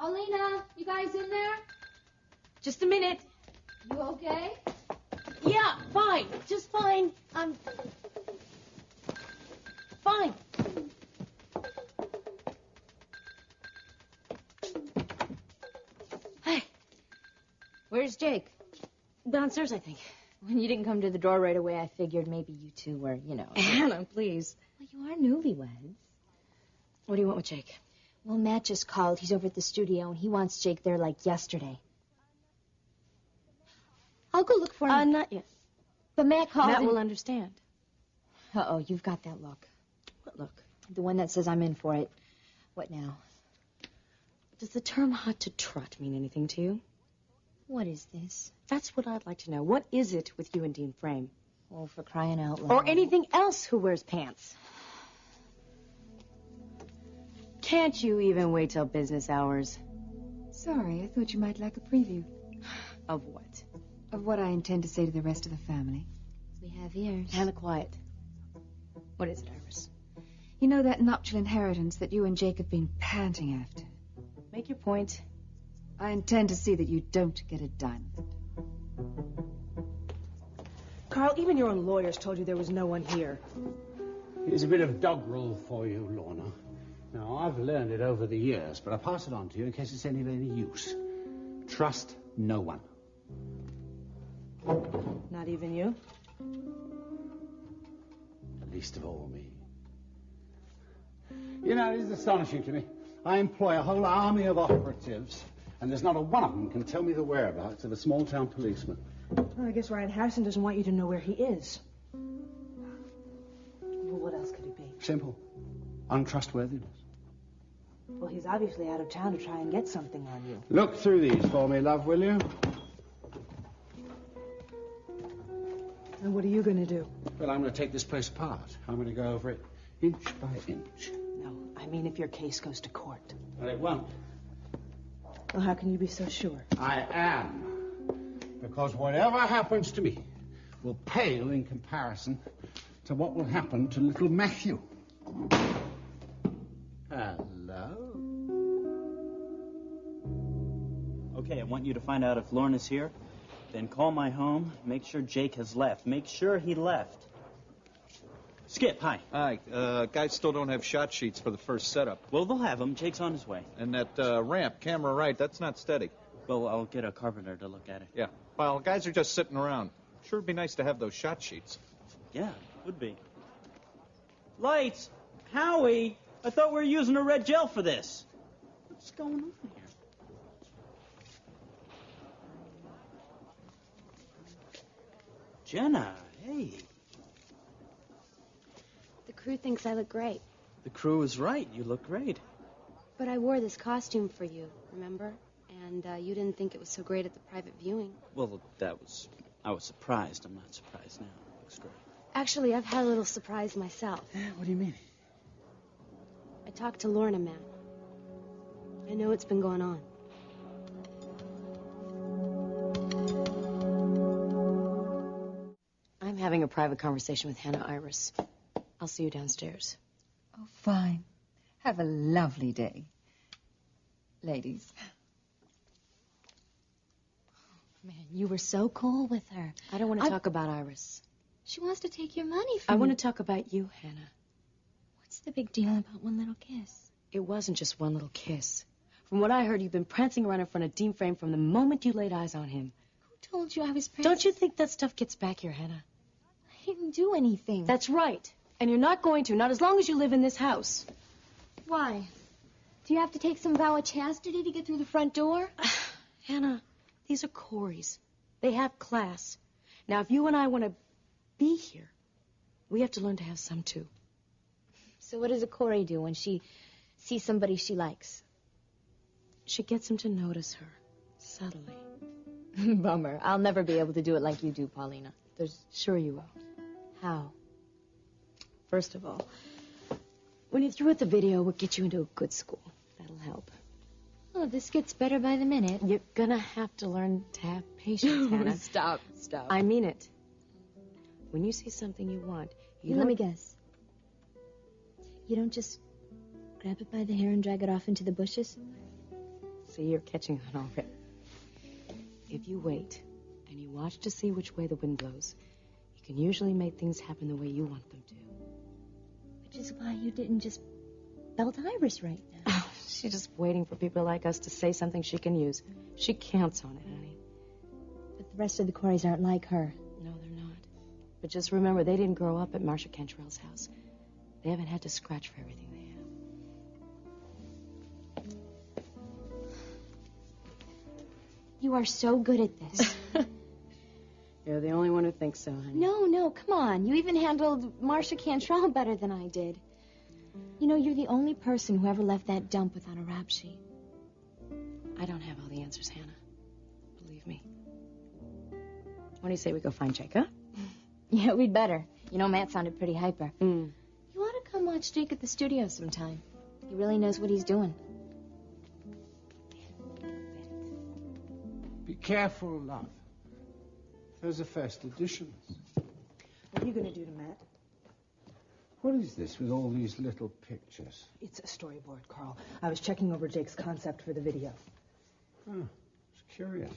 Paulina, you guys in there? Just a minute. You okay? Yeah, fine. Just fine. Fine. Hey. Where's Jake? Downstairs, I think. When you didn't come to the door right away, I figured maybe you two were, Hannah, please. Well, you are newlyweds. What do you want with Jake? Well, Matt just called. He's over at the studio, and he wants Jake there like yesterday. I'll go look for him. Not yet. But Matt called. Matt will understand. Uh-oh, you've got that look. What look? The one that says I'm in for it. What now? Does the term hot to trot mean anything to you? What is this? That's what I'd like to know. What is it with you and Dean Frame? Oh, for crying out loud. Or anything else who wears pants? Can't you even wait till business hours? Sorry, I thought you might like a preview Of what? of what I intend to say to the rest of the family. We have ears. Hannah, quiet. What is it, Iris? You know that nuptial inheritance that you and Jake have been panting after? Make your point. I intend to see that you don't get a dime of it. Carl, even your own lawyers told you there was no one here. Here's a bit of dog rule for you, Lorna. Now, I've learned it over the years, but I pass it on to you in case it's any of any use. Trust no one. Not even you? Least of all me. You know, it is astonishing to me. I employ a whole army of operatives, and there's not a one of them can tell me the whereabouts of a small-town policeman. Well, I guess Ryan Harrison doesn't want you to know where he is. Well, what else could it be? Simple. Untrustworthiness. Well, he's obviously out of town to try and get something on you. Look through these for me, love, will you? And what are you going to do? Well, I'm going to take this place apart. I'm going to go over it inch by inch. No, I mean if your case goes to court. Well, it won't. Well, how can you be so sure? I am. Because whatever happens to me will pale in comparison to what will happen to little Matthew. Hello? Okay, I want you to find out if Lorna's here. Then call my home. Make sure Jake has left. Make sure he left. Skip, hi. Hi. Guys still don't have shot sheets for the first setup. Well, they'll have them. Jake's on his way. And that ramp, camera right, that's not steady. Well, I'll get a carpenter to look at it. Yeah. Well, guys are just sitting around. Sure would be nice to have those shot sheets. Yeah, would be. Lights! Howie! I thought we were using a red gel for this. What's going on here? Jenna, hey. The crew thinks I look great. The crew is right. You look great. But I wore this costume for you, remember? And you didn't think it was so great at the private viewing. Well, I was surprised. I'm not surprised now. It looks great. Actually, I've had a little surprise myself. What do you mean? I talked to Lorna, Matt. I know what's been going on. I'm having a private conversation with Hannah Iris. I'll see you downstairs. Oh, fine. Have a lovely day. Ladies. Man, you were so cool with her. I don't want to talk about Iris. She wants to take your money from I want you. to talk about you, Hannah. What's the big deal about one little kiss? It wasn't just one little kiss. From what I heard, you've been prancing around in front of Dean Frame from the moment you laid eyes on him. Who told you I was prancing? Don't you think that stuff gets back here, Hannah? I didn't do anything. That's right. And you're not going to, not as long as you live in this house. Why? Do you have to take some vow of chastity to get through the front door? Hannah, these are Corey's. They have class. Now, if you and I want to be here, we have to learn to have some, too. So what does a Corey do when she sees somebody she likes? She gets him to notice her, subtly. Bummer. I'll never be able to do it like you do, Paulina. Sure you will. How? First of all, when you're through with the video, we'll get you into a good school. That'll help. Oh, this gets better by the minute. You're gonna have to learn to have patience, Hannah. Stop. I mean it. When you see something you want, you Let don't... me guess. You don't just grab it by the hair and drag it off into the bushes somewhere? See, you're catching on already. If you wait and you watch to see which way the wind blows, you can usually make things happen the way you want them to. Which is why you didn't just belt Iris right now. Oh, she's just waiting for people like us to say something she can use. She counts on it, honey. But the rest of the Coreys aren't like her. No, they're not. But just remember, they didn't grow up at Marcia Cantrell's house. They haven't had to scratch for everything they have. You are so good at this. You're the only one who thinks so, honey. No, come on. You even handled Marcia Cantrell better than I did. You know, you're the only person who ever left that dump without a rap sheet. I don't have all the answers, Hannah. Believe me. What do you say we go find Jake, huh? Yeah, we'd better. You know, Matt sounded pretty hyper. Mm. You ought to come watch Jake at the studio sometime. He really knows what he's doing. Be careful, love. Those are first editions. What are you going to do to Matt? What is this with all these little pictures? It's a storyboard, Carl. I was checking over Jake's concept for the video. Oh, it's curious.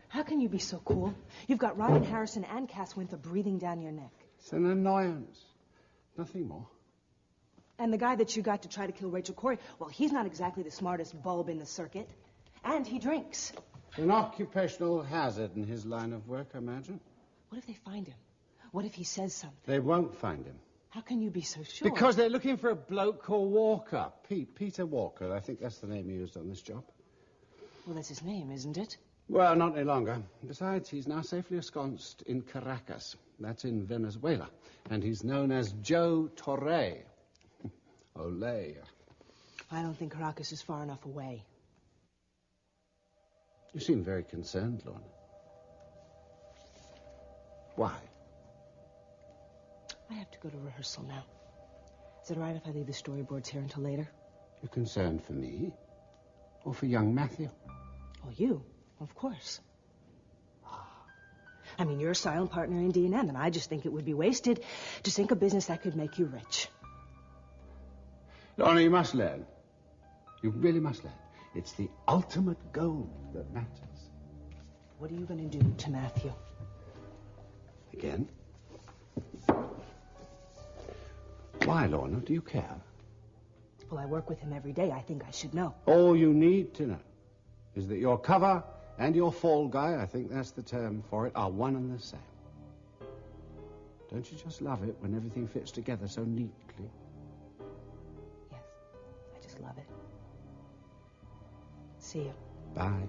How can you be so cool? You've got Ryan Harrison and Cass Winthrop breathing down your neck. It's an annoyance. Nothing more. And the guy that you got to try to kill Rachel Corey, well, he's not exactly the smartest bulb in the circuit. And he drinks. An occupational hazard in his line of work, I imagine. What if they find him? What if he says something? They won't find him. How can you be so sure? Because they're looking for a bloke called Walker. Peter Walker. I think that's the name he used on this job. Well, that's his name, isn't it? Well, not any longer. Besides, he's now safely ensconced in Caracas. That's in Venezuela. And he's known as Joe Torre. Olé. I don't think Caracas is far enough away. You seem very concerned, Lorna. Why? I have to go to rehearsal now. Is it all right if I leave the storyboards here until later? You're concerned for me? Or for young Matthew? Oh, you? Of course. I mean, you're a silent partner in D&M, and I just think it would be wasted to sink a business that could make you rich. Lorna, you must learn. You really must learn. It's the ultimate goal that matters. What are you going to do to Matthew? Again? Why, Lorna? Do you care? Well, I work with him every day. I think I should know. All you need to know is that your cover and your fall guy, I think that's the term for it, are one and the same. Don't you just love it when everything fits together so neatly? Yes, I just love it. See you. Bye.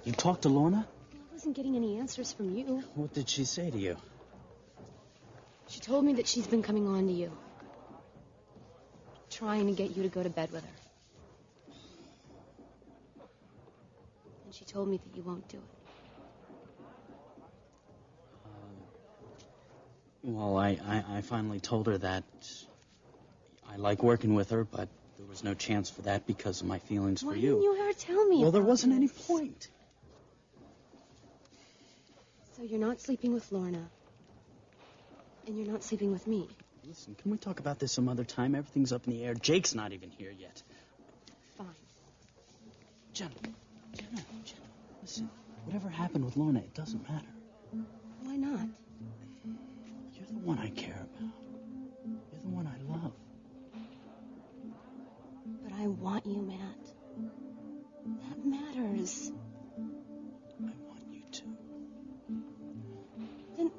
You talked to Lorna? I wasn't getting any answers from you. What did she say to you? She told me that she's been coming on to you. Trying to get you to go to bed with her. And she told me that you won't do it. Well, I finally told her that I like working with her, but there was no chance for that because of my feelings Why for didn't you ever tell me? Well, there about wasn't any this? point. So you're not sleeping with Lorna. And you're not sleeping with me. Listen, can we talk about this some other time? Everything's up in the air. Jake's not even here yet. Fine. Jenna, listen. Whatever happened with Lorna, it doesn't matter. Why not? You're the one I care about. You're the one I love. But I want you, Matt. That matters. I want you to.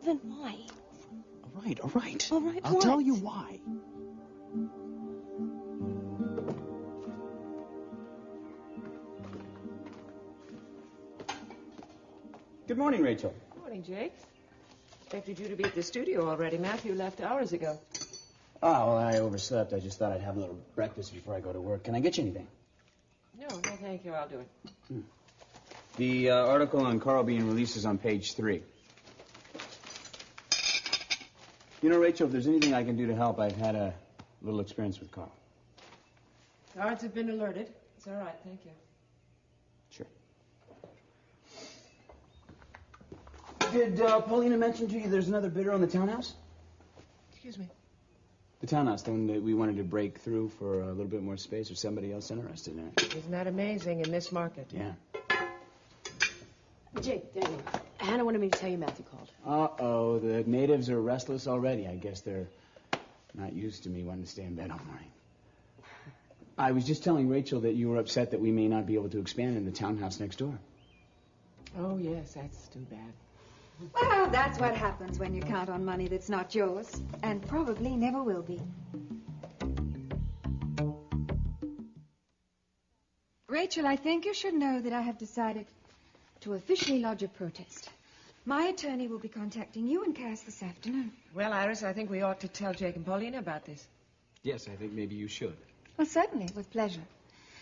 Then why? All right, all right. All right, I'll what? tell you why. Good morning, Rachel. Morning, Jake. Expected you to be at the studio already. Matthew left hours ago. Oh, well, I overslept. I just thought I'd have a little breakfast before I go to work. Can I get you anything? No, thank you. I'll do it. The article on Carl being released is on page 3. You know, Rachel, if there's anything I can do to help, I've had a little experience with Carl. Guards have been alerted. It's all right, thank you. Sure. Did Paulina mention to you there's another bidder on the townhouse? Excuse me. The townhouse, the one that we wanted to break through for a little bit more space, or somebody else interested in it. Isn't that amazing in this market? Yeah. Jake, there you are. Hannah wanted me to tell you Matthew called. Uh-oh, the natives are restless already. I guess they're not used to me wanting to stay in bed all morning. I was just telling Rachel that you were upset that we may not be able to expand in the townhouse next door. Oh, yes, that's too bad. Well, that's what happens when you count on money that's not yours, and probably never will be. Rachel, I think you should know that I have decided to officially lodge a protest. My attorney will be contacting you and Cass this afternoon. Well, Iris, I think we ought to tell Jake and Paulina about this. Yes, I think maybe you should. Well, certainly, with pleasure.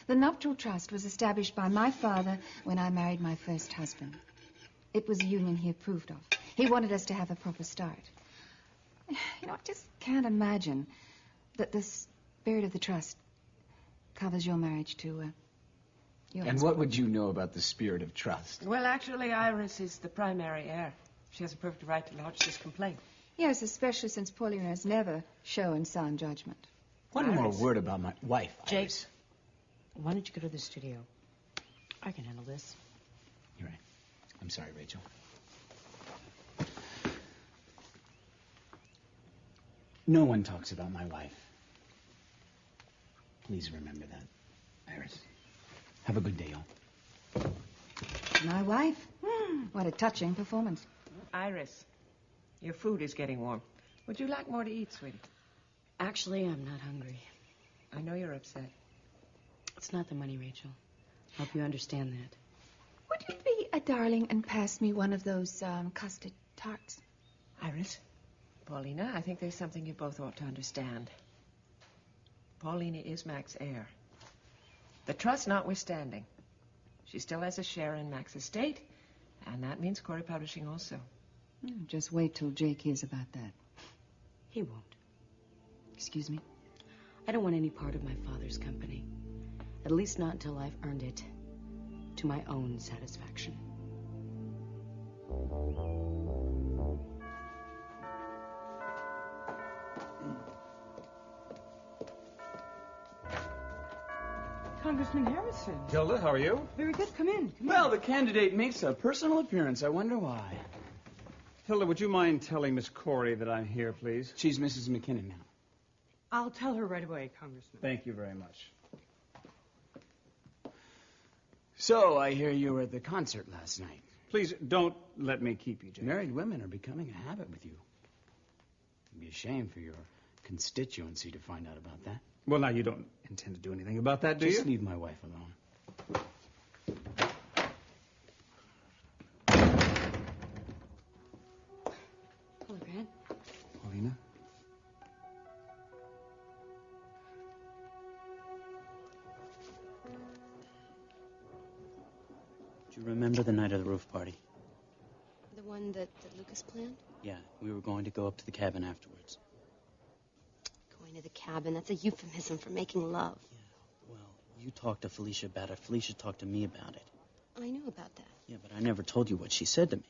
The nuptial trust was established by my father when I married my first husband. It was a union he approved of. He wanted us to have a proper start. You know, I just can't imagine that the spirit of the trust covers your marriage to your And husband. what would you know about the spirit of trust? Well, actually, Iris is the primary heir. She has a perfect right to lodge this complaint. Yes, especially since Paulina has never shown sound judgment. One more Iris. word about my wife, Jake, Iris. why don't you go to the studio? I can handle this. You're right. I'm sorry, Rachel. No one talks about my wife. Please remember that, Iris. Have a good day, y'all. My wife? What a touching performance. Iris, your food is getting warm. Would you like more to eat, sweetie? Actually, I'm not hungry. I know you're upset. It's not the money, Rachel. I hope you understand that. Would you be a darling and pass me one of those custard tarts? Iris, Paulina, I think there's something you both ought to understand. Paulina is Mac's heir. The trust notwithstanding, she still has a share in Mac's estate, and that means Corey Publishing also. Just wait till Jake hears about that. He won't. Excuse me? I don't want any part of my father's company. At least not until I've earned it to my own satisfaction. Congressman Harrison. Hilda, how are you? Very good. Come in. Well, the candidate makes a personal appearance. I wonder why. Hilda, would you mind telling Miss Corey that I'm here, please? She's Mrs. McKinnon now. I'll tell her right away, Congressman. Thank you very much. So, I hear you were at the concert last night. Please don't let me keep you, Jake. Married women are becoming a habit with you. It'd be a shame for your constituency to find out about that. Well, now, you don't intend to do anything about that, do Just you? leave my wife alone. Hello, Grant. Paulina? Do you remember the night of the roof party? The one that Lucas planned? Yeah, we were going to go up to the cabin afterwards. Going to the cabin, that's a euphemism for making love. Yeah, well, you talked to Felicia about it. Felicia talked to me about it. I knew about that. Yeah, but I never told you what she said to me.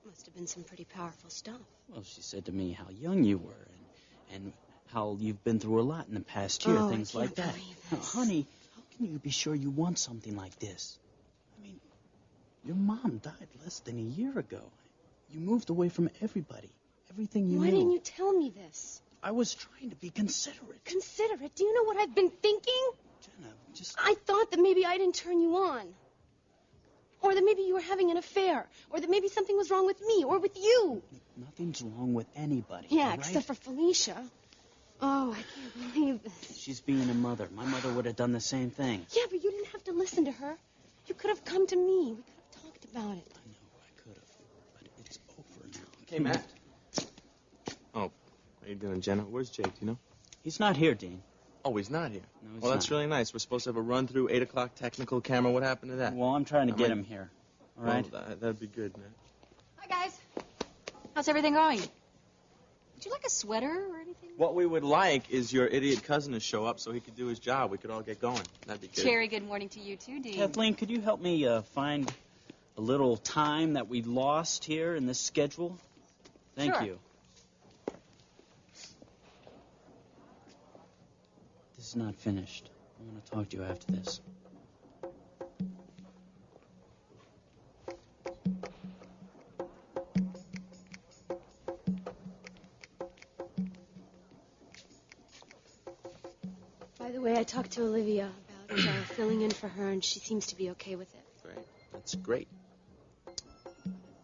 Must have been some pretty powerful stuff. Well, she said to me how young you were and how you've been through a lot in the past year, Oh, things I like can't that. believe Now, this. honey, how can you be sure you want something like this? I mean, your mom died less than a year ago. You moved away from everybody, everything you Why knew. didn't you tell me this? I was trying to be considerate. Considerate. Do you know what I've been thinking? Jenna, just... I thought that maybe I didn't turn you on. Or that maybe you were having an affair. Or that maybe something was wrong with me or with you. Nothing's wrong with anybody. Yeah, all right? except for Felicia. Oh, I can't believe this. She's being a mother. My mother would have done the same thing. Yeah, but you didn't have to listen to her. You could have come to me. We could have talked about it. I know, I could have. But it's over now. Hey, Matt. Oh, how you doing, Jenna? Where's Jake, do you know? He's not here, Dean. Oh, he's not here. No, he's Well, that's not. really nice. We're supposed to have a run-through, 8 o'clock technical camera. What happened to that? Well, I'm trying to I get might- him here. All right? Well, that'd be good, man. Hi, guys. How's everything going? Would you like a sweater or anything? What we would like is your idiot cousin to show up so he could do his job. We could all get going. That'd be good. Cherry, good morning to you, too, Dean. Kathleen, could you help me find a little time that we lost here in this schedule? Thank Sure. you. This is not finished. I want to talk to you after this. By the way, I talked to Olivia about filling in for her, and she seems to be okay with it. Great. That's great.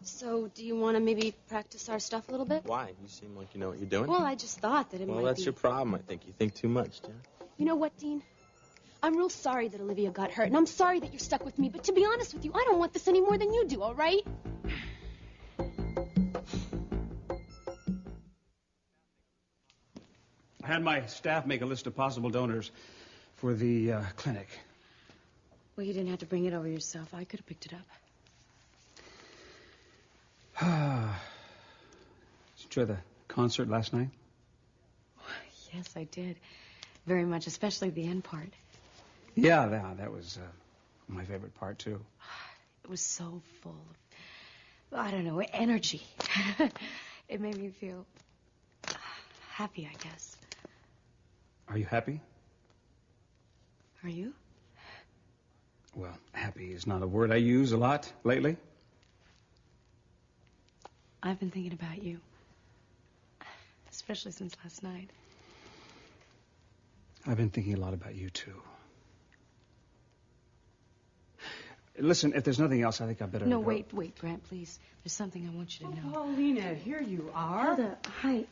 So, do you want to maybe practice our stuff a little bit? Why? You seem like you know what you're doing. Well, I just thought that it Well, might that's be... your problem, I think. You think too much, Jen. You know what, Dean? I'm real sorry that Olivia got hurt, and I'm sorry that you're stuck with me, but to be honest with you, I don't want this any more than you do, all right? I had my staff make a list of possible donors for the clinic. Well, you didn't have to bring it over yourself. I could have picked it up. Did you enjoy the concert last night? Yes, I did. Very much, especially the end part. Yeah, that was my favorite part, too. It was so full of, I don't know, energy. It made me feel happy, I guess. Are you happy? Are you? Well, happy is not a word I use a lot lately. I've been thinking about you. Especially since last night. I've been thinking a lot about you, too. Listen, if there's nothing else, I think I better... No, wait, Grant, please. There's something I want you to know. Paulina, here you are. Hilda, hi.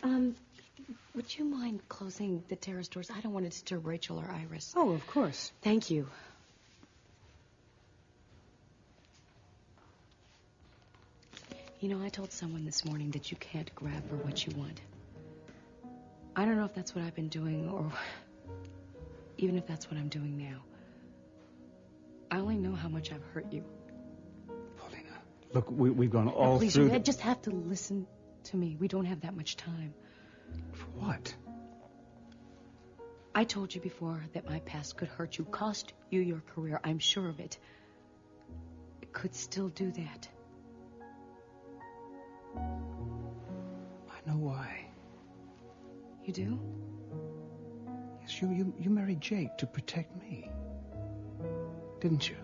Would you mind closing the terrace doors? I don't want to disturb Rachel or Iris. Oh, of course. Thank you. You know, I told someone this morning that you can't grab for what you want. I don't know if that's what I've been doing or even if that's what I'm doing now. I only know how much I've hurt you. Paulina, look, we've gone all Please, through... you just have to listen to me. We don't have that much time. For what? I told you before that my past could hurt you, cost you your career. I'm sure of it. It could still do that. I know why. You do? Yes, you married Jake to protect me. Didn't you?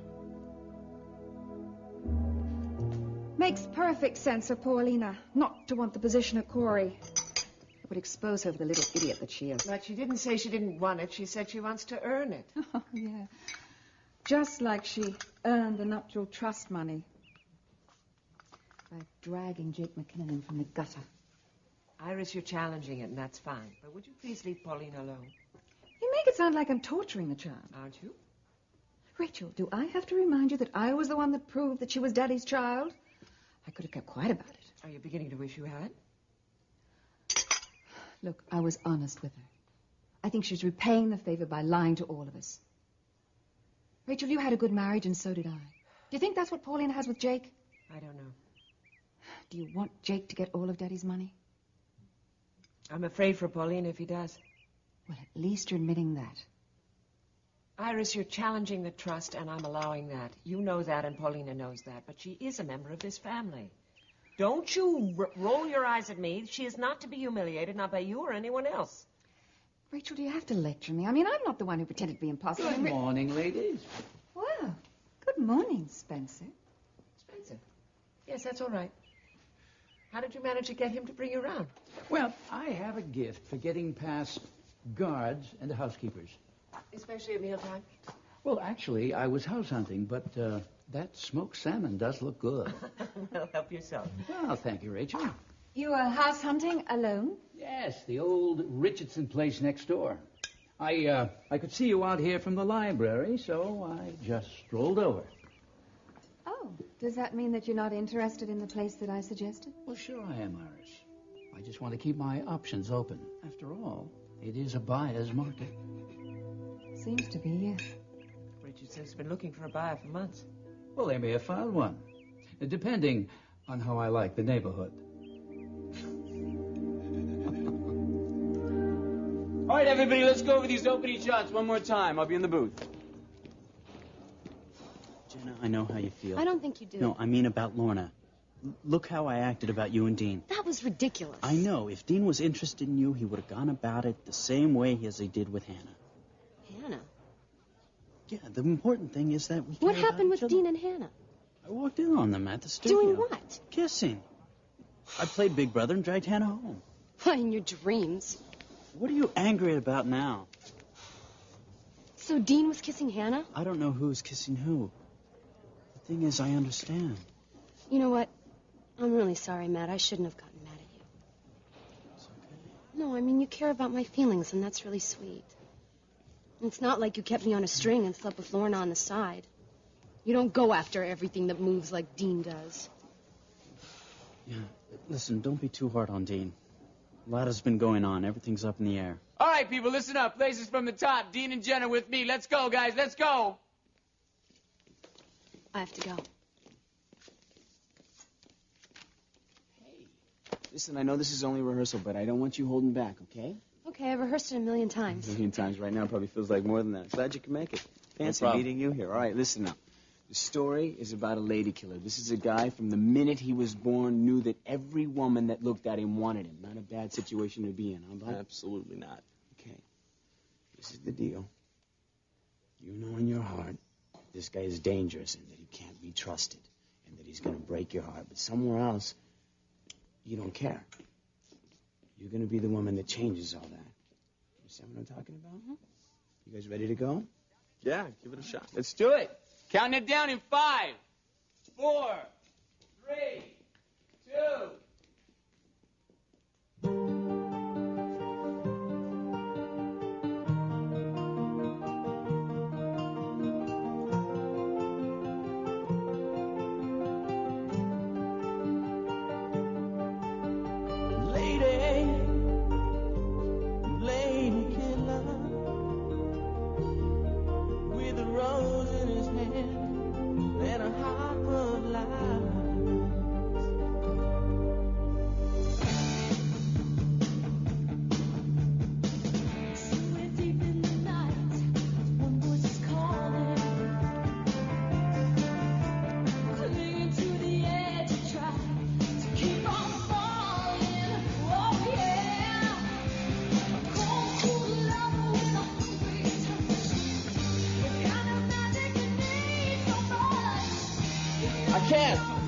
Makes perfect sense for Paulina not to want the position of Corey. It would expose her for the little idiot that she is. But she didn't say she didn't want it. She said she wants to earn it. Oh, yeah. Just like she earned the nuptial trust money by dragging Jake McKinnon in from the gutter. Iris, you're challenging it, and that's fine. But would you please leave Paulina alone? You make it sound like I'm torturing the child. Aren't you? Rachel, do I have to remind you that I was the one that proved that she was Daddy's child? I could have kept quiet about it. Are you beginning to wish you had? Look, I was honest with her. I think she's repaying the favor by lying to all of us. Rachel, you had a good marriage, and so did I. Do you think that's what Paulina has with Jake? I don't know. Do you want Jake to get all of Daddy's money? I'm afraid for Paulina if he does. Well, at least you're admitting that. Iris, you're challenging the trust, and I'm allowing that. You know that, and Paulina knows that, but she is a member of this family. Don't you roll your eyes at me. She is not to be humiliated, not by you or anyone else. Rachel, do you have to lecture me? I mean, I'm not the one who pretended to be impossible. Good morning, ladies. Well, good morning, Spencer. Spencer? Yes, that's all right. How did you manage to get him to bring you around? Well, I have a gift for getting past guards and housekeepers. Especially at mealtime? Well, actually, I was house hunting, but that smoked salmon does look good. Well, help yourself. Well, thank you, Rachel. You are house hunting alone? Yes, the old Richardson place next door. I could see you out here from the library, so I just strolled over. Oh, does that mean that you're not interested in the place that I suggested? Well, sure I am, Iris. I just want to keep my options open. After all, it is a buyer's market. Seems to be, yes. Richard says he's been looking for a buyer for months. Well, they may have found one, depending on how I like the neighborhood. All right, everybody, let's go over these opening shots one more time. I'll be in the booth. Jenna, I know how you feel. I don't think you do. No, I mean about Lorna. Look how I acted about you and Dean. That was ridiculous. I know. If Dean was interested in you, he would have gone about it the same way as he did with Hannah. Hannah? Yeah, the important thing is that we What care about happened each with other. Dean and Hannah? I walked in on them at the studio. Doing what? Kissing. I played Big Brother and dragged Hannah home. Why, in your dreams. What are you angry about now? So Dean was kissing Hannah? I don't know who's kissing who. The thing is, I understand. You know what? I'm really sorry, Matt. I shouldn't have gotten mad at you. It's okay. No, I mean, you care about my feelings, and that's really sweet. It's not like you kept me on a string and slept with Lorna on the side. You don't go after everything that moves like Dean does. Yeah, listen, don't be too hard on Dean. A lot has been going on. Everything's up in the air. All right, people, listen up. Places from the top. Dean and Jenna with me. Let's go, guys. Let's go. I have to go. Listen, I know this is only rehearsal, but I don't want you holding back, okay? Okay, I've rehearsed it a million times. A million times right now probably feels like more than that. Glad you can make it. Fancy meeting you here. All right, listen now. The story is about a lady killer. This is a guy from the minute he was born knew that every woman that looked at him wanted him. Not a bad situation to be in, huh, bud? Absolutely not. Okay. This is the deal. You know in your heart this guy is dangerous and that he can't be trusted and that he's going to break your heart. But somewhere else, you don't care. You're going to be the woman that changes all that. You understand what I'm talking about? Mm-hmm. You guys ready to go? Yeah, give it a shot. Let's do it. Counting it down in 5, 4, 3, 2.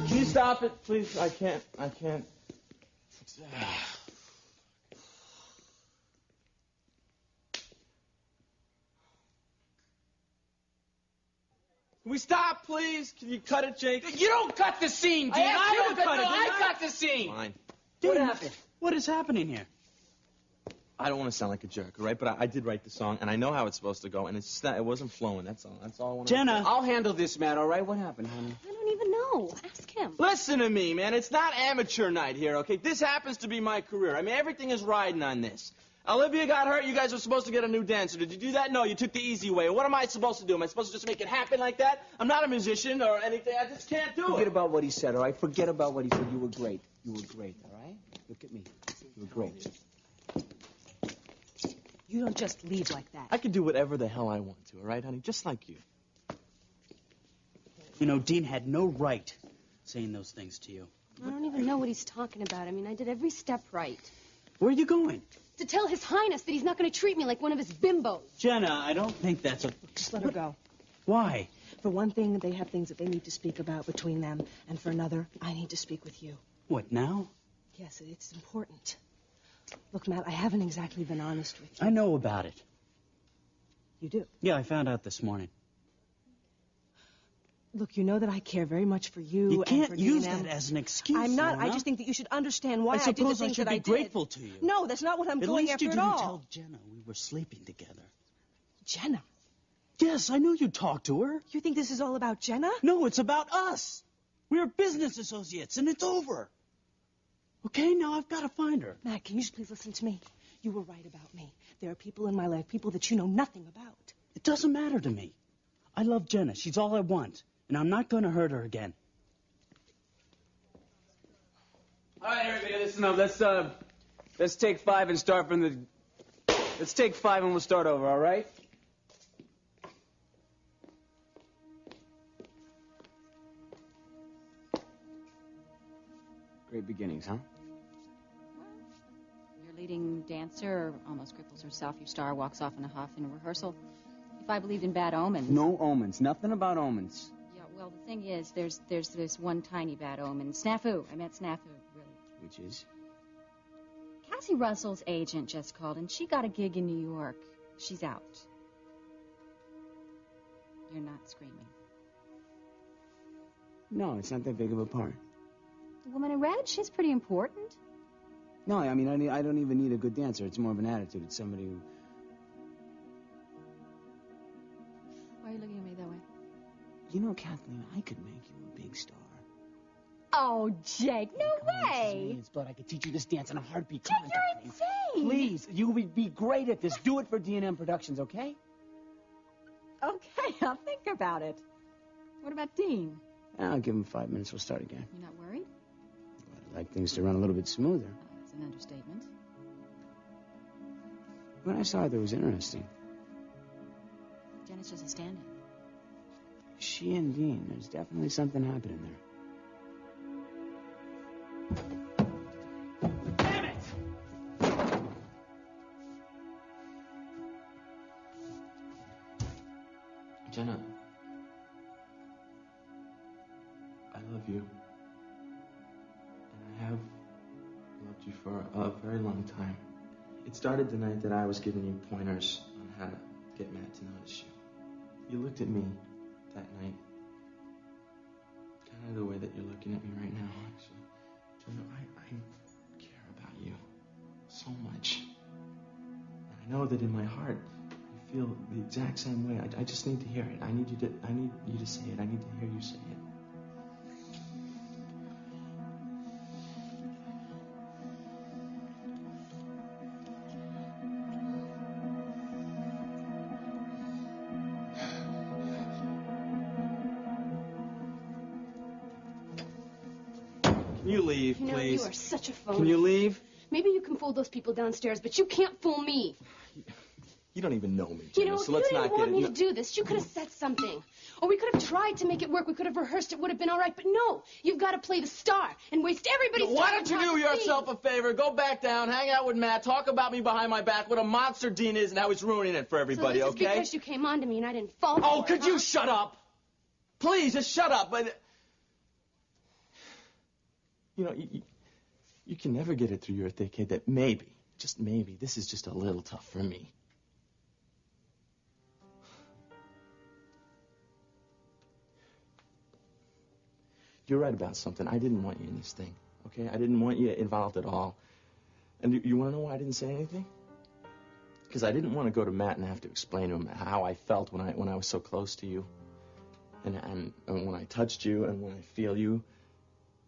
Can you stop it, please? I can't. Can we stop, please? Can you cut it, Jake? You don't cut the scene, Dean. I don't cut it. I cut the scene. Fine. What happened? What is happening here? I don't want to sound like a jerk, all right? But I did write the song, and I know how it's supposed to go, and it's just that it wasn't flowing. That's all. That's all I want to Jenna. I'll handle this, Matt, all right? What happened, honey? I don't even know. Ask him. Listen to me, man. It's not amateur night here, okay? This happens to be my career. I mean, everything is riding on this. Olivia got hurt. You guys were supposed to get a new dancer. Did you do that? No, you took the easy way. What am I supposed to do? Am I supposed to just make it happen like that? I'm not a musician or anything. I just can't do Forget it. about what he said, all right? Forget about what he said. You were great. You were great, all right? Look at me. You were great. You don't just leave like that. I can do whatever the hell I want to, all right, honey? Just like you. You know, Dean had no right saying those things to you. I don't even know what he's talking about. I mean, I did every step right. Where are you going? To tell His Highness that he's not going to treat me like one of his bimbos. Jenna, I don't think that's a... Just let her go. Why? For one thing, they have things that they need to speak about between them. And for another, I need to speak with you. What, now? Yes, it's important. Look, Matt, I haven't exactly been honest with you. I know about it. You do? Yeah, I found out this morning. Look, you know that I care very much for you. You and can't for use Dean that as an excuse. I'm not. Lorna. I just think that you should understand why I I did the suppose I things should that I be did. grateful to you. No, that's not what I'm going least after you at didn't all. tell Jenna we were sleeping together. Jenna? Yes, I know you talked to her. You think this is all about Jenna? No, it's about us. We're business associates, and it's over. Okay, now I've got to find her. Matt, can you just please listen to me? You were right about me. There are people in my life, people that you know nothing about. It doesn't matter to me. I love Jenna. She's all I want, and I'm not going to hurt her again. All right, everybody, listen up. Let's take 5 and start from the... Let's take 5 and we'll start over, all right? great beginnings, huh? Your leading dancer almost cripples herself. Your star walks off in a huff in a rehearsal. If I believed in bad omens... No omens. Nothing about omens. Yeah, well, the thing is, there's this one tiny bad omen. Snafu. I meant snafu, really. Which is? Cassie Russell's agent just called, and she got a gig in New York. She's out. You're not screaming. No, it's not that big of a part. The woman in red, she's pretty important. No, I mean, I don't even need a good dancer. It's more of an attitude. It's somebody who... Why are you looking at me that way? You know, Kathleen, I could make you a big star. Oh, Jake, no way! It's blood. I could teach you this dance in a heartbeat. Jake, you're insane! Please, you would be great at this. Do it for D&M Productions, okay? Okay, I'll think about it. What about Dean? I'll give him 5 minutes. We'll start again. You're not worried? I'd like things to run a little bit smoother. That's an understatement. When I saw her, it was interesting. Janet's just a stand-in. She and Dean, there's definitely something happening there. Damn it! Jenna, I love you. And I have loved you for a very long time. It started the night that I was giving you pointers on how to get Matt to notice you. You looked at me that night, kind of the way that you're looking at me right now, actually. Jenna, I care about you so much. And I know that in my heart, I feel the exact same way. I just need to hear it. I need you to say it. I need to hear you say it. Can you leave, You know, please? you are such a phony. Can you leave? Maybe you can fool those people downstairs, but you can't fool me. You don't even know me, You Jenna, know, so if you let's didn't not get want it. me No. to do this, you could have said something. Or we could have tried to make it work. We could have rehearsed. It would have been all right. But no, you've got to play the star and waste everybody's time. Why don't you on do the yourself a favor? Go back down, hang out with Matt, talk about me behind my back, what a monster Dean is and how he's ruining it for scene. everybody, So this okay? is because you came on to me and I didn't fall Oh, for could it, you huh? shut up? Please, just shut up. But, you know, you can never get it through your thick head that maybe, just maybe, this is just a little tough for me. You're right about something. I didn't want you in this thing, okay? I didn't want you involved at all. And you want to know why I didn't say anything? Because I didn't want to go to Matt and have to explain to him how I felt when I was so close to you. And when I touched you and when I feel you.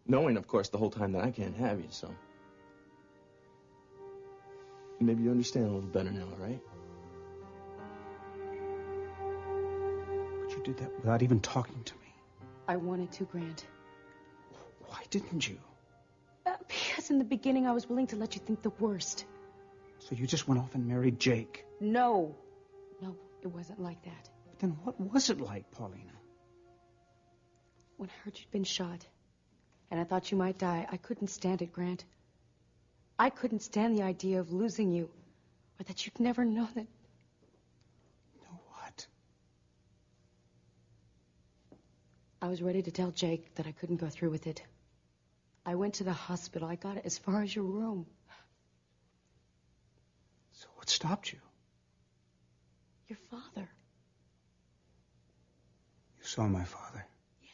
Knowing, of course, the whole time that I can't have you, so. Maybe you understand a little better now, all right? But you did that without even talking to me. I wanted to, Grant. Why didn't you? Because in the beginning I was willing to let you think the worst. So you just went off and married Jake. No. No, it wasn't like that. But then what was it like, Paulina? When I heard you'd been shot, and I thought you might die, I couldn't stand it, Grant. I couldn't stand the idea of losing you, or that you'd never know that... Know what? I was ready to tell Jake that I couldn't go through with it. I went to the hospital. I got as far as your room. So what stopped you? Your father. You saw my father.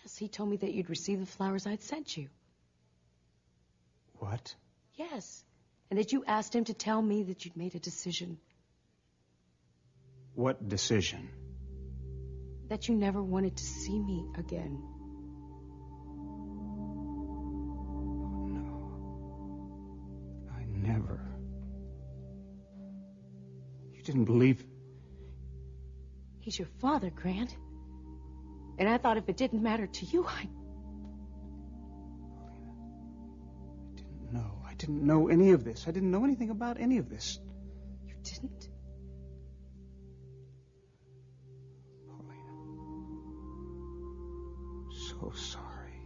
Yes, he told me that you'd receive the flowers I'd sent you. What? Yes, and that you asked him to tell me that you'd made a decision. What decision? That you never wanted to see me again. I never. You didn't believe... He's your father, Grant. And I thought if it didn't matter to you, I didn't know any of this. I didn't know anything about any of this. You didn't? Paulina. So sorry.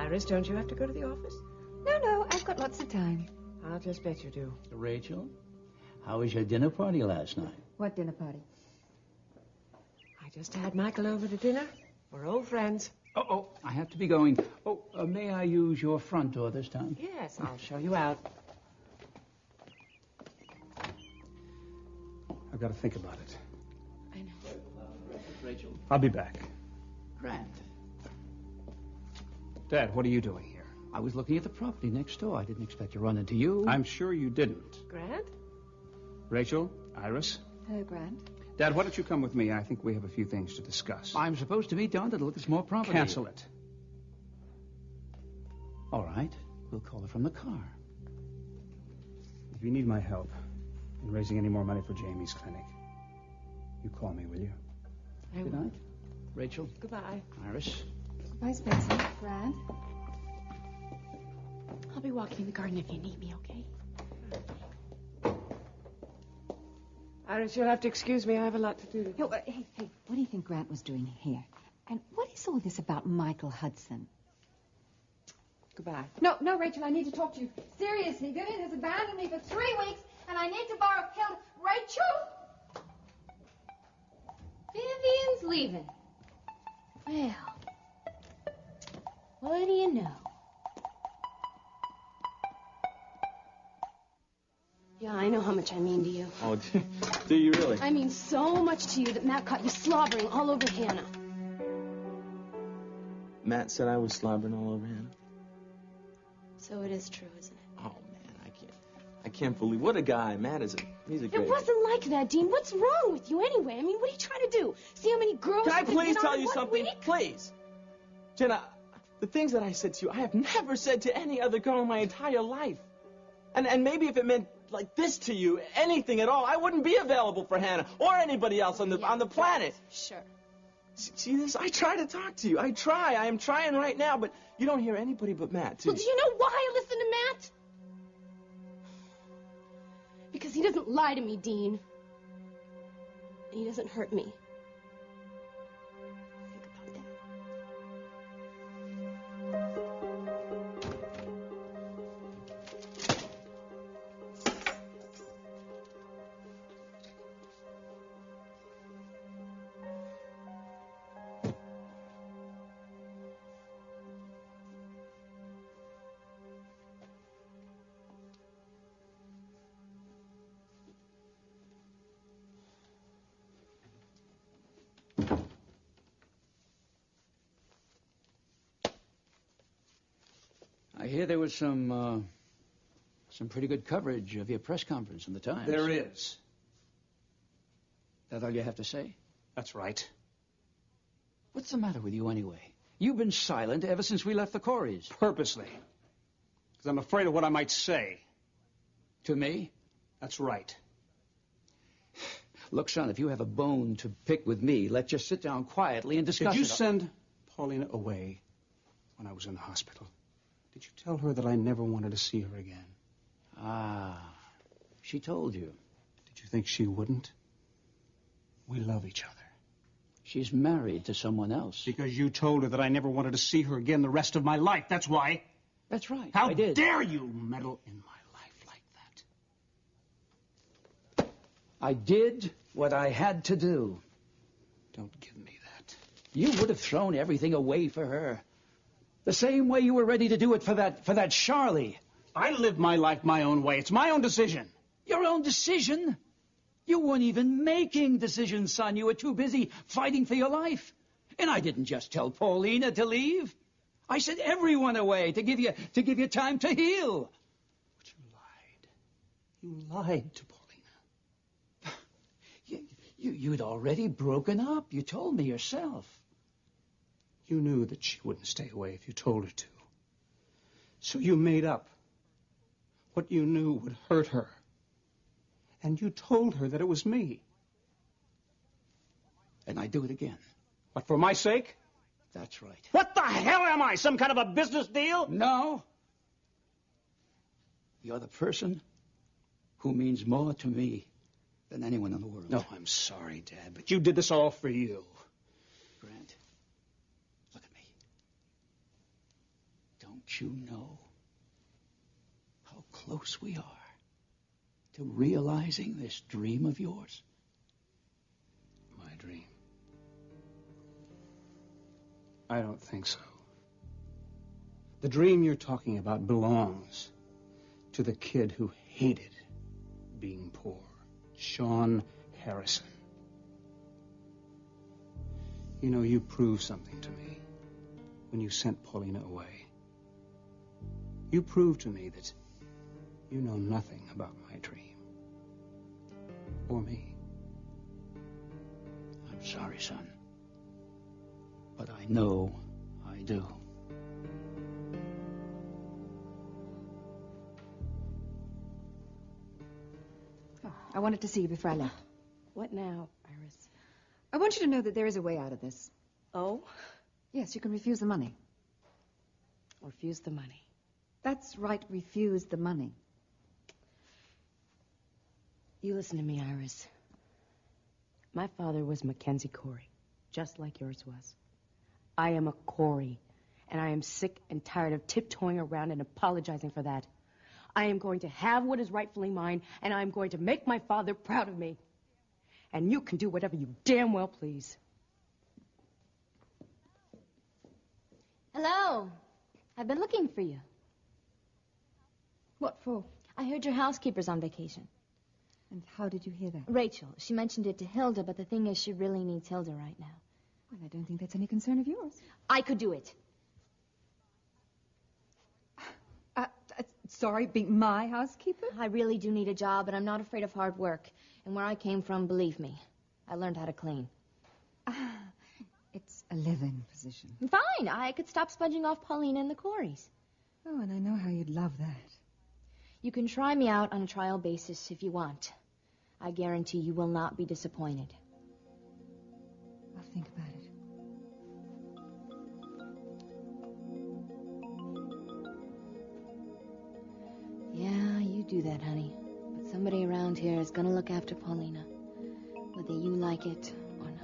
Iris, don't you have to go to the office? No, I've got lots of time. I'll just bet you do. Rachel, how was your dinner party last night? What dinner party? I just had Michael over to dinner. We're old friends. Oh, I have to be going. Oh, may I use your front door this time? Yes, I'll show you out. I've got to think about it. I know. Rachel. I'll be back. Grant. Dad, what are you doing here? I was looking at the property next door. I didn't expect to run into you. I'm sure you didn't. Grant? Rachel, Iris. Hello, Grant. Dad, why don't you come with me? I think we have a few things to discuss. I'm supposed to meet down to look at some more property. Cancel it. All right. We'll call her from the car. If you need my help in raising any more money for Jamie's clinic, you call me, will you? Good night. Rachel. Goodbye. Iris. Goodbye, Spencer. Grant. I'll be walking in the garden if you need me, okay? Iris, you'll have to excuse me. I have a lot to do. Yo, hey, what do you think Grant was doing here? And what is all this about Michael Hudson? Goodbye. No, Rachel, I need to talk to you. Seriously, Vivian has abandoned me for 3 weeks, and I need to borrow Hilda. Rachel! Vivian's leaving. Well, what do you know? Yeah, I know how much I mean to you. Oh, do you really? I mean so much to you that Matt caught you slobbering all over Hannah. Matt said I was slobbering all over him. So it is true, isn't it? Oh, man, I can't believe... What a guy. Matt is he's a great... It wasn't like that, Dean. What's wrong with you anyway? I mean, what are you trying to do? See how many girls... Can I you can please get tell on you one something? week? Please. Jenna, the things that I said to you, I have never said to any other girl in my entire life. And maybe if it meant like this to you, anything at all, I wouldn't be available for Hannah or anybody else on the planet. Sure. See this? I try to talk to you. I try. I am trying right now, but you don't hear anybody but Matt, too. Well, do you know why I listen to Matt? Because he doesn't lie to me, Dean. And he doesn't hurt me. I hear there was some pretty good coverage of your press conference in the Times. There is. That all you have to say? That's right. What's the matter with you anyway? You've been silent ever since we left the Coreys. Purposely. Because I'm afraid of what I might say. To me? That's right. Look, son, if you have a bone to pick with me, let's just sit down quietly and discuss it. Did you send Paulina away when I was in the hospital? Did you tell her that I never wanted to see her again? Ah, she told you. Did you think she wouldn't? We love each other. She's married to someone else. Because you told her that I never wanted to see her again the rest of my life. That's why. That's right. How I did. dare you meddle in my life like that? I did what I had to do. Don't give me that. You would have thrown everything away for her. The same way you were ready to do it for that Charlie. I live my life my own way. It's my own decision. Your own decision? You weren't even making decisions, son. You were too busy fighting for your life. And I didn't just tell Paulina to leave. I sent everyone away to give you time to heal. But you lied to Paulina. You'd already broken up. You told me yourself. You knew that she wouldn't stay away if you told her to. So you made up what you knew would hurt her. And you told her that it was me. And I'd do it again. What, for my sake? That's right. What the hell am I, some kind of a business deal? No. You're the person who means more to me than anyone in the world. No, I'm sorry, Dad, but you did this all for you. Grant, look at me. let you know how close we are to realizing this dream of yours. My dream? I don't think so. The dream you're talking about belongs to the kid who hated being poor, Sean Harrison. You know, you proved something to me when you sent Paulina away. You proved to me that you know nothing about my dream. Or me. I'm sorry, son. But I know I do. I wanted to see you before I left. What now, Iris? I want you to know that there is a way out of this. Oh? Yes, you can refuse the money. Refuse the money. That's right, refuse the money. You listen to me, Iris. My father was Mackenzie Corey, just like yours was. I am a Corey, and I am sick and tired of tiptoeing around and apologizing for that. I am going to have what is rightfully mine, and I am going to make my father proud of me. And you can do whatever you damn well please. Hello. I've been looking for you. What for? I heard your housekeeper's on vacation. And how did you hear that? Rachel. She mentioned it to Hilda, but the thing is, she really needs Hilda right now. Well, I don't think that's any concern of yours. I could do it. Sorry, being my housekeeper? I really do need a job, but I'm not afraid of hard work. And where I came from, believe me, I learned how to clean. It's a live-in position. Fine. I could stop sponging off Paulina and the Coreys. Oh, and I know how you'd love that. You can try me out on a trial basis if you want. I guarantee you will not be disappointed. I'll think about it. Yeah, you do that, honey. But somebody around here is gonna look after Paulina, whether you like it or not.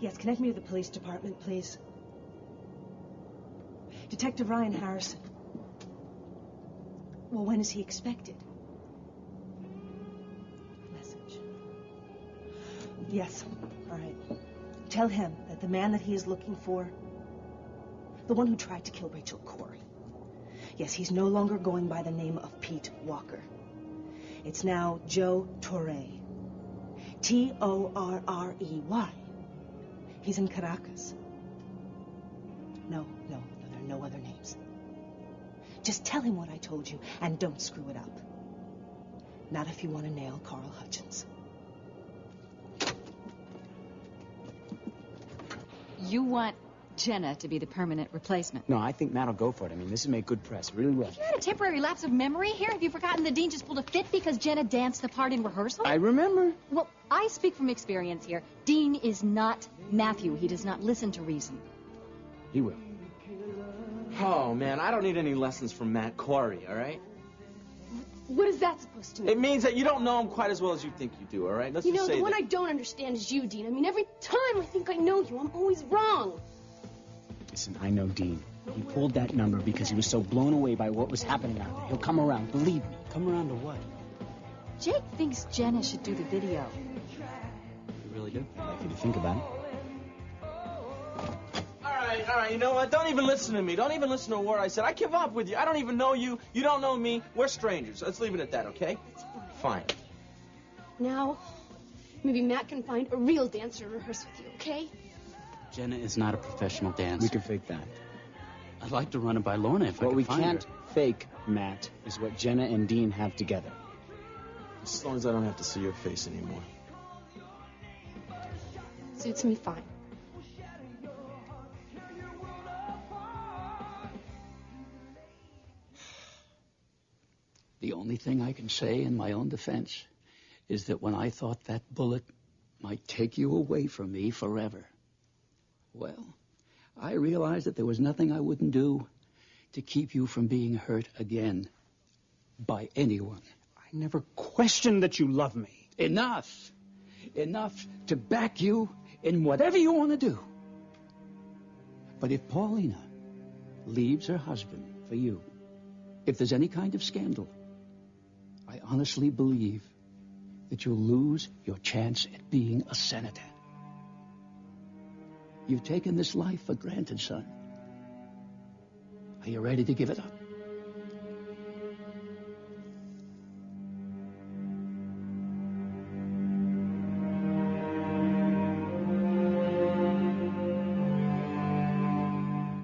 Yes, connect me to the police department, please. Detective Ryan Harrison. Well, when is he expected? Message. Yes, all right. Tell him that the man that he is looking for, the one who tried to kill Rachel Corey, yes, he's no longer going by the name of Pete Walker. It's now Joe Torrey. Torrey. He's in Caracas. No, there are no other names. Just tell him what I told you, and don't screw it up. Not if you want to nail Carl Hutchins. You want Jenna to be the permanent replacement? No, I think Matt will go for it. I mean, this has made good press. It really will. Have you had a temporary lapse of memory here? Have you forgotten the Dean just pulled a fit because Jenna danced the part in rehearsal? I remember. Well, I speak from experience here. Dean is not Matthew. He does not listen to reason. He will. Oh, man, I don't need any lessons from Matt Corey, all right? What is that supposed to mean? It means that you don't know him quite as well as you think you do, all right? Let's You just know, say the one that. I don't understand is you, Dean. I mean, every time I think I know you, I'm always wrong. Listen, I know Dean. He pulled that number because he was so blown away by what was happening out there. He'll come around, believe me. Come around to what? Jake thinks Jenna should do the video. You really do? I'd like you to think about it. All right, you know what? Don't even listen to me. Don't even listen to a word I said. I give up with you. I don't even know you. You don't know me. We're strangers. Let's leave it at that, okay? That's Fine. Now, maybe Matt can find a real dancer to rehearse with you, okay? Jenna is not a professional dancer. We can fake that. I'd like to run it by Lorna if I What could we find can't her. fake, Matt, is what Jenna and Dean have together. As long as I don't have to see your face anymore. Suits me fine. The only thing I can say in my own defense is that when I thought that bullet might take you away from me forever, well, I realized that there was nothing I wouldn't do to keep you from being hurt again by anyone. I never questioned that you love me. Enough. Enough to back you in whatever you want to do. But if Paulina leaves her husband for you, if there's any kind of scandal, I honestly believe that you'll lose your chance at being a senator. You've taken this life for granted, son. Are you ready to give it up?